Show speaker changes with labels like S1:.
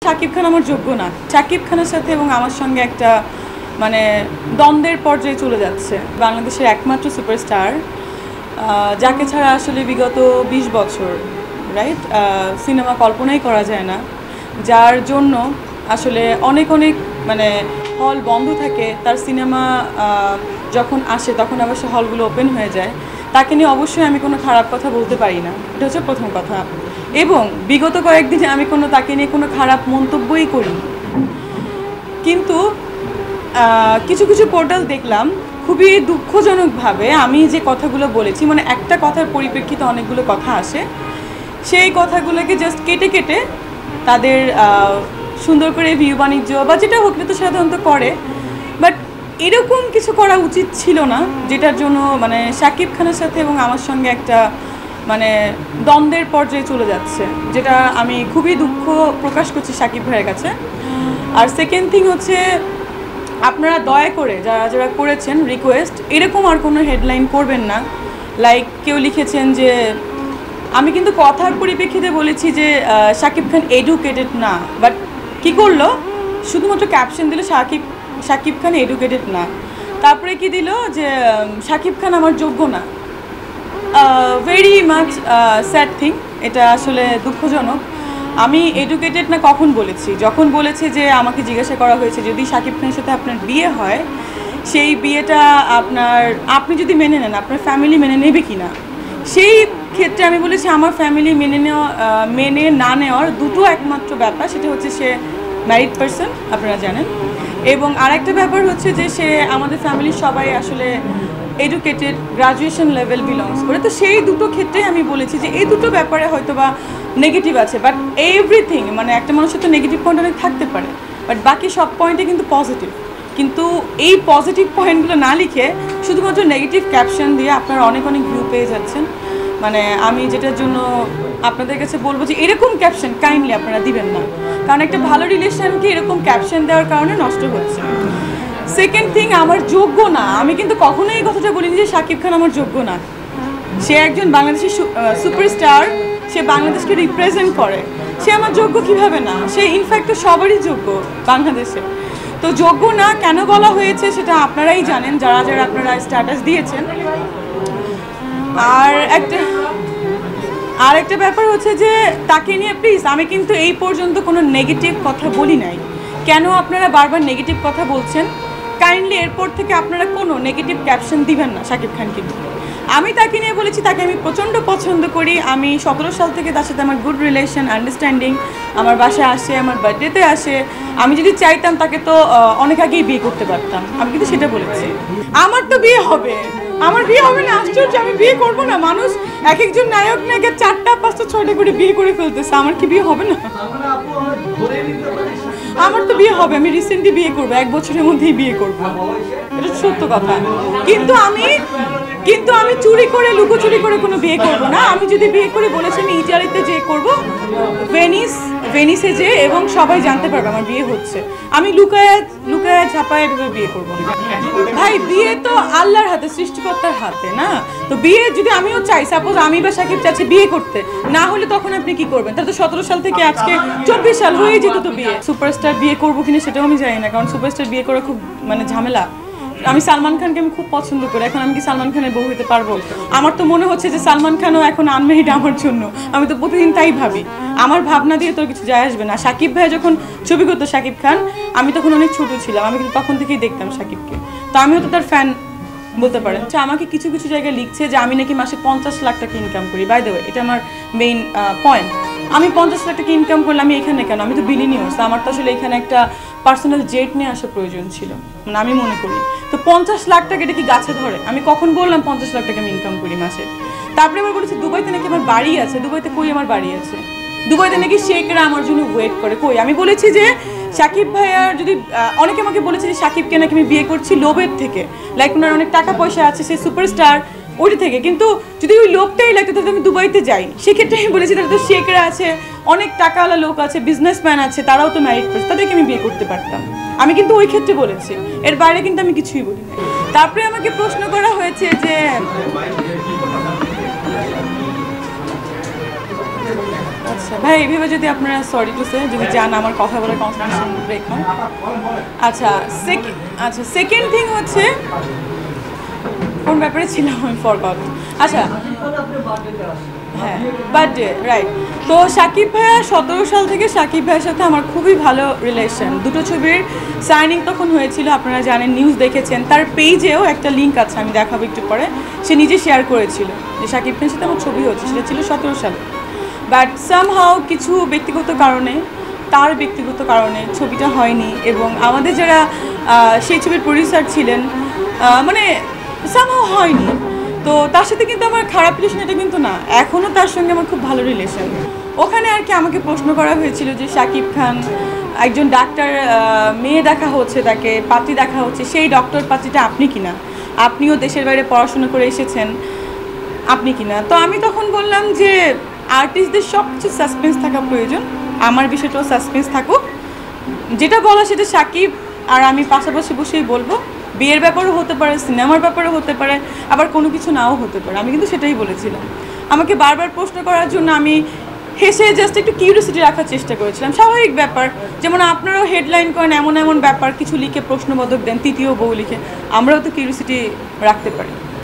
S1: শাকিব খান আমার যোগ্য না। শাকিব খানের সাথে এবং আমার সঙ্গে একটা মানে দ্বন্দ্বের পর্যায়ে চলে যাচ্ছে। বাংলাদেশের একমাত্র সুপারস্টার যাকে ছাড়া আসলে বিগত 20 বছর রাইট সিনেমা কল্পনাই করা যায় না, যার জন্য আসলে অনেক মানে হল বন্ধ থাকে, তার সিনেমা যখন আসে তখন আবার সে হলগুলো ওপেন হয়ে যায়। তাকে নিয়ে অবশ্যই আমি কোনো খারাপ কথা বলতে পারি না, এটা হচ্ছে প্রথম কথা। এবং বিগত কয়েকদিনে আমি তাকে নিয়ে কোনো খারাপ মন্তব্যই করিনি। কিন্তু কিছু পোর্টাল দেখলাম খুবই দুঃখজনকভাবে আমি যে কথাগুলো বলেছি, মানে একটা কথার পরিপ্রেক্ষিতে অনেকগুলো কথা আসে, সেই কথাগুলোকে জাস্ট কেটে তাদের সুন্দর করে ভিউ বাণিজ্য বা যেটা হোক তো সাধারণত করে, বাট এরকম কিছু করা উচিত ছিল না, যেটার জন্য মানে শাকিব খানের সাথে এবং আমার সঙ্গে একটা মানে দ্বন্দ্বের পর্যায়ে চলে যাচ্ছে, যেটা আমি খুবই দুঃখ প্রকাশ করছি শাকিব ভাইয়ের কাছে। আর সেকেন্ড থিং হচ্ছে, আপনারা দয়া করে যারা করেছেন রিকোয়েস্ট, এরকম আর কোনো হেডলাইন করবেন না। লাইক কেউ লিখেছেন যে, আমি কিন্তু কথার পরিপ্রেক্ষিতে বলেছি যে শাকিব খান এডুকেটেড না, বাট কী করলো, শুধুমাত্র ক্যাপশন দিল শাকিব খান এডুকেটেড না, তারপরে কি দিল যে শাকিব খান আমার যোগ্য না। ভেরি মাচ স্যাড থিং, এটা আসলে দুঃখজনক। আমি এডুকেটেড না কখন বলেছি? যখন বলেছে যে আমাকে জিজ্ঞাসা করা হয়েছে যদি শাকিব খানের সাথে আপনার বিয়ে হয়, সেই বিয়েটা আপনি যদি মেনে নেন, আপনার ফ্যামিলি মেনে নেবে কি না, সেই ক্ষেত্রে আমি বলেছি আমার ফ্যামিলি মেনে না নেওয়ার দুটো একমাত্র ব্যাপার, সেটা হচ্ছে সে ম্যারিড পারসন, আপনারা জানেন, এবং আরেকটা ব্যাপার হচ্ছে যে সে আমাদের ফ্যামিলির সবাই আসলে এডুকেটেড, গ্রাজুয়েশন লেভেল বিলংস করে। তো সেই দুটো ক্ষেত্রে আমি বলেছি যে এই দুটো ব্যাপারে হয়তো বা নেগেটিভ আছে, বাট এভরিথিং মানে একটা মানুষের তো নেগেটিভ পয়েন্ট অনেক থাকতে পারে, বাট বাকি সব পয়েন্টে কিন্তু পজিটিভ। কিন্তু এই পজিটিভ পয়েন্টগুলো না লিখে শুধুমাত্র নেগেটিভ ক্যাপশন দিয়ে আপনারা অনেক ভিউ পেয়ে যাচ্ছেন। মানে আমি যেটার জন্য আপনাদের কাছে বলবো যে এরকম ক্যাপশন কাইন্ডলি আপনারা দিবেন না, কারণ একটা ভালো রিলেশনকে এরকম ক্যাপশন দেওয়ার কারণে নষ্ট হচ্ছে। সেকেন্ড থিং, আমার যোগ্য না, আমি কিন্তু কখনোই এই কথাটা বলিনি যে শাকিব খান আমার যোগ্য না। সে একজন বাংলাদেশের সুপারস্টার, সে বাংলাদেশকে রিপ্রেজেন্ট করে, সে আমার যোগ্য কিভাবে না? সে ইনফ্যাক্ট সবারই যোগ্য বাংলাদেশে। তো যোগ্য না কেন বলা হয়েছে সেটা আপনারাই জানেন, যারা আপনারা স্ট্যাটাস দিয়েছেন। আর একটা ব্যাপার হচ্ছে যে তাকে নিয়ে প্লিজ, আমি কিন্তু এই পর্যন্ত কোনো নেগেটিভ কথা বলি নাই। কেন আপনারা বারবার নেগেটিভ কথা বলছেন? কাইন্ডলি এরপর থেকে আপনারা কোনো নেগেটিভ ক্যাপশন দিবেন না শাকিব খানকে নিয়ে। আমি তাকে নিয়ে বলেছি তাকে আমি প্রচণ্ড পছন্দ করি, আমি 17 সাল থেকে তার সাথে আমার গুড রিলেশন, আন্ডারস্ট্যান্ডিং, আমার বাসায় আসে, আমার বার্থডেতে আসে। আমি যদি চাইতাম তাকে তো অনেক আগেই বিয়ে করতে পারতাম, আমি কিন্তু সেটা বলেছি। আমার তো বিয়ে হবে, আমার বিয়ে হবে না আশ্চর্য, আমি বিয়ে করবো না? মানুষ এক একজন নায়ক নায়িকা 4টা 5টা 6টা করে বিয়ে করে ফেলতেছে, আমার কি বিয়ে হবে না? আমার তো বিয়ে হবে, আমি রিসেন্টলি বিয়ে করবো, 1 বছরের মধ্যেই বিয়ে করবো, এটা সত্য কথা। কিন্তু আমি চুরি করে লুকোচুরি করে কোনো বিয়ে করবো না। আমি যদি বিয়ে করে বলেছি আমি ইটালিতে যেয়ে করবো, ভেনিসে যে, এবং সবাই জানতে পারবে আমার বিয়ে হচ্ছে। আমি লুকায় ঝাপায় এভাবে বিয়ে করবো না। ভাই, বিয়ে তো আল্লাহর হাতে, সৃষ্টিকর্তার হাতে না? তো বিয়ে যদি আমিও চাই, সাপোজ আমি বা শাকিব চাচ্ছি বিয়ে করতে, না হলে তখন আপনি কি করবেন? তাহলে তো 17 সাল থেকে আজকে 24 সাল হয়ে যেত তো বিয়ে। সুপারস্টার বিয়ে করবো কিনা সেটাও আমি জানি না, কারণ সুপারস্টার বিয়ে করা খুব মানে ঝামেলা। আমি সালমান খানকে আমি খুব পছন্দ করি, এখন আমি কি সালমান খানের বউ হতে পারবো? আমার তো মনে হচ্ছে যে সালমান খানও এখন আনমেরিড আমার জন্য। আমি তো প্রতিদিন তাই ভাবি, আমার ভাবনা দিয়ে তোর কিছু যায় আসবে না। শাকিব ভাই যখন ছবি করতো শাকিব খান, আমি তখন অনেক ছোট ছিলাম, আমি কিন্তু তখন থেকেই দেখতাম শাকিবকে, তো আমিও তো তার ফ্যান বলতে পারেন। আচ্ছা, আমাকে কিছু জায়গায় লিখছে যে আমি নাকি মাসে 50 লাখ টাকা ইনকাম করি। বাই দ্য ওয়ে, এটা আমার মেইন পয়েন্ট। আমি 50 লাখ টাকা ইনকাম করলে আমি এখানে কেন? আমি তো বিলিনিয়ার্স, আমার তো আসলে এখানে একটা পার্সোনাল জেট নিয়ে আসা প্রয়োজন ছিল, মানে আমি মনে করি। তো 50 লাখ টাকা এটা কি গাছে ধরে? আমি কখন বললাম 50 লাখ টাকা আমি ইনকাম করি মাসে? তারপরে আবার বলেছি দুবাইতে নাকি আমার বাড়ি আছে। দুবাইতে কই আমার বাড়ি আছে? দুবাইতে নাকি শেখরা আমার জন্য ওয়েট করে। কই? আমি বলেছি যে শাকিব ভাইয়ার যদি অনেকে আমাকে বলেছে যে শাকিবকে নাকি আমি বিয়ে করছি লোভের থেকে, লাইক ওনার অনেক টাকা পয়সা আছে, সে সুপারস্টার, ওইটা থেকে। কিন্তু যদি ওই লোকটাই লাগতো তাহলে আমি দুবাইতে যাই। সেক্ষেত্রে আমি বলেছি তাহলে তো শেখরা আছে, অনেক টাকাওয়ালা লোক আছে, বিজনেসম্যান আছে, তারাও তো ম্যারিড পারসন, তাদেরকে আমি বিয়ে করতে পারতাম। আমি কিন্তু ওই ক্ষেত্রে বলেছি, এর বাইরে কিন্তু আমি কিছুই বলি না। তারপরে আমাকে প্রশ্ন করা হয়েছে যে আচ্ছা ভাই, এইভাবে যদি আপনারা সরি টু সে যদি চান আমার কথা বলে কনসেন্ট্রেশন ব্রেক হয়। আচ্ছা সেকেন্ড থিং হচ্ছে কোন ব্যাপারে ছিলাম আমি ফরগট। আচ্ছা হ্যাঁ, বার্থডে রাইট। তো শাকিব ভাইয়া 17 সাল থেকে শাকিব ভাইয়ের সাথে আমার খুবই ভালো রিলেশন। দুটো ছবির সাইনিং তখন হয়েছিল, আপনারা জানেন, নিউজ দেখেছেন। তার পেজেও একটা লিঙ্ক আছে, আমি দেখাবো একটু পরে। সে নিজে শেয়ার করেছিল যে শাকিব খানের সাথে আমার ছবি হচ্ছে, সেটা ছিল 17 সালে। বাট সামহাও কিছু ব্যক্তিগত কারণে, তার ব্যক্তিগত কারণে ছবিটা হয়নি। এবং আমাদের যারা সেই ছবির প্রডিউসার ছিলেন, মানে সামহাও হয়নি। তো তার সাথে কিন্তু আমার খারাপ রিলেশন এটা কিন্তু না, এখনও তার সঙ্গে আমার খুব ভালো রিলেশন। ওখানে আর কি আমাকে প্রশ্ন করা হয়েছিল যে শাকিব খান একজন ডাক্তার, মেয়ে দেখা হচ্ছে, তাকে পাত্রী দেখা হচ্ছে, সেই ডক্টর পাত্রীটা আপনি কিনা, আপনিও দেশের বাইরে পড়াশোনা করে এসেছেন, আপনি কিনা। তো আমি তখন বললাম যে আর্টিস্টদের সব কিছু সাসপেন্স থাকা প্রয়োজন, আমার বিষয়টাও সাসপেন্স থাকুক। যেটা বলা সেটা শাকিব আর আমি পাশাপাশি বসেই বলবো। বিয়ের ব্যাপারও হতে পারে, সিনেমার ব্যাপারও হতে পারে, আবার কোনো কিছু নাও হতে পারে। আমি কিন্তু সেটাই বলেছিলাম। আমাকে বারবার প্রশ্ন করার জন্য আমি হেসে জাস্ট একটু কিউরিয়াসিটি রাখার চেষ্টা করেছিলাম, স্বাভাবিক ব্যাপার। যেমন আপনারাও হেডলাইন করেন এমন এমন ব্যাপার, কিছু লিখে প্রশ্নবোধক দেন, তৃতীয় বউ লিখে, আমরাও তো কিউরিয়াসিটি রাখতে পারি।